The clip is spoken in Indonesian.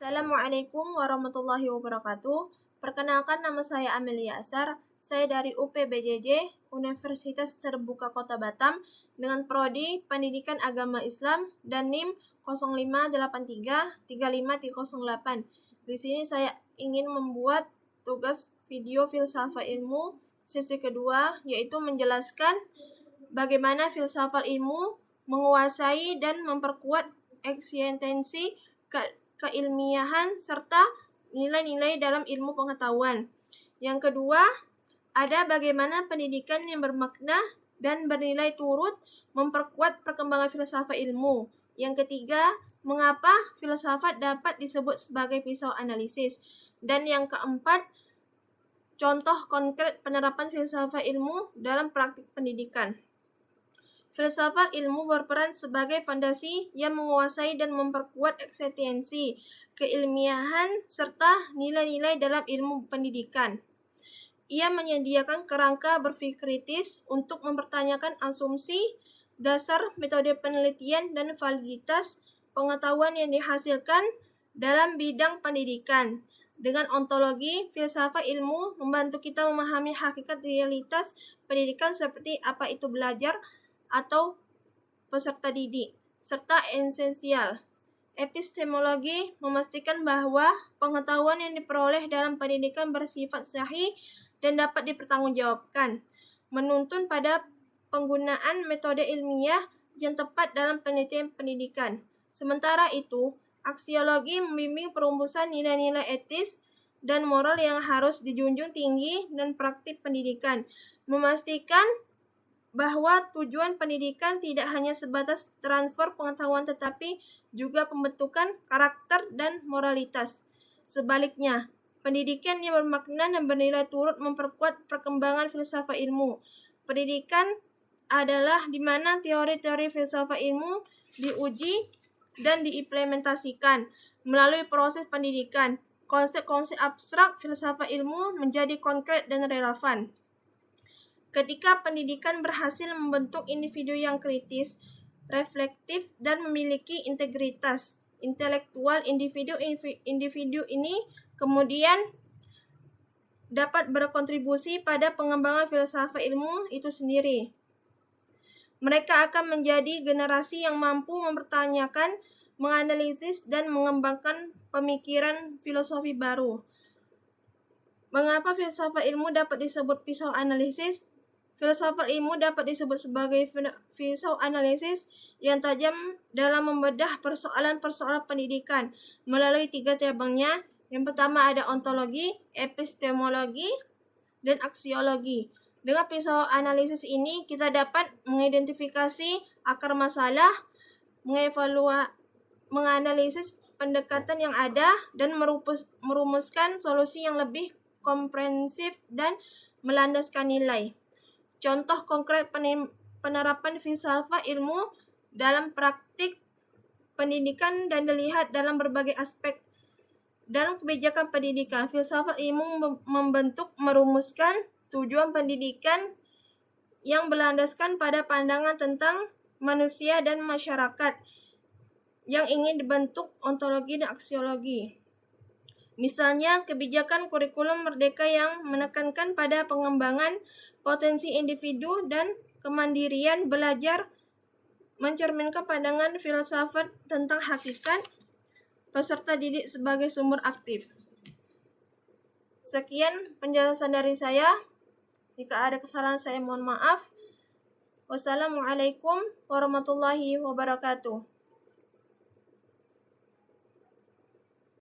Assalamualaikum warahmatullahi wabarakatuh. Perkenalkan, nama saya Amelia Asar. Saya dari UPBJJ, Universitas Terbuka Kota Batam, dengan prodi Pendidikan Agama Islam dan NIM 05833538. Di sini saya ingin membuat tugas video filsafat ilmu sesi kedua, yaitu menjelaskan bagaimana filsafat ilmu menguasai dan memperkuat eksistensi keilmiahan serta nilai-nilai dalam ilmu pengetahuan. Yang kedua, ada bagaimana pendidikan yang bermakna dan bernilai turut memperkuat perkembangan filsafat ilmu. Yang ketiga, mengapa filsafat dapat disebut sebagai pisau analisis. Dan yang keempat, contoh konkret penerapan filsafat ilmu dalam praktik pendidikan. Filsafat ilmu berperan sebagai fondasi yang menguasai dan memperkuat eksistensi, keilmiahan, serta nilai-nilai dalam ilmu pendidikan. Ia menyediakan kerangka berpikir kritis untuk mempertanyakan asumsi, dasar, metode penelitian, dan validitas pengetahuan yang dihasilkan dalam bidang pendidikan. Dengan ontologi, filsafat ilmu membantu kita memahami hakikat realitas pendidikan seperti apa itu belajar atau peserta didik, serta esensial. Epistemologi memastikan bahwa pengetahuan yang diperoleh dalam pendidikan bersifat sahih dan dapat dipertanggungjawabkan, menuntun pada penggunaan metode ilmiah yang tepat dalam penelitian pendidikan. Sementara itu, aksiologi membimbing perumusan nilai-nilai etis dan moral yang harus dijunjung tinggi dan praktik pendidikan, memastikan bahwa tujuan pendidikan tidak hanya sebatas transfer pengetahuan tetapi juga pembentukan karakter dan moralitas. Sebaliknya, pendidikan yang bermakna dan bernilai turut memperkuat perkembangan filsafat ilmu. Pendidikan adalah di mana teori-teori filsafat ilmu diuji dan diimplementasikan melalui proses pendidikan. Konsep-konsep abstrak filsafat ilmu menjadi konkret dan relevan. Ketika pendidikan berhasil membentuk individu yang kritis, reflektif, dan memiliki integritas intelektual, individu ini kemudian dapat berkontribusi pada pengembangan filsafat ilmu itu sendiri. Mereka akan menjadi generasi yang mampu mempertanyakan, menganalisis, dan mengembangkan pemikiran filosofi baru. Mengapa filsafat ilmu dapat disebut pisau analisis? Filsafat ilmu dapat disebut sebagai pisau analisis yang tajam dalam membedah persoalan-persoalan pendidikan melalui 3 cabangnya. Yang pertama ada ontologi, epistemologi, dan aksiologi. Dengan pisau analisis ini kita dapat mengidentifikasi akar masalah, menganalisis pendekatan yang ada, dan merumuskan solusi yang lebih komprehensif dan melandaskan nilai. Contoh konkret penerapan filsafat ilmu dalam praktik pendidikan dan dilihat dalam berbagai aspek. Dalam kebijakan pendidikan, filsafat ilmu merumuskan tujuan pendidikan yang berlandaskan pada pandangan tentang manusia dan masyarakat yang ingin dibentuk ontologi dan aksiologi. Misalnya, kebijakan kurikulum merdeka yang menekankan pada pengembangan potensi individu dan kemandirian belajar, mencerminkan pandangan filsafat tentang hakikat peserta didik sebagai sumber aktif. Sekian penjelasan dari saya. Jika ada kesalahan saya mohon maaf. Wassalamualaikum warahmatullahi wabarakatuh.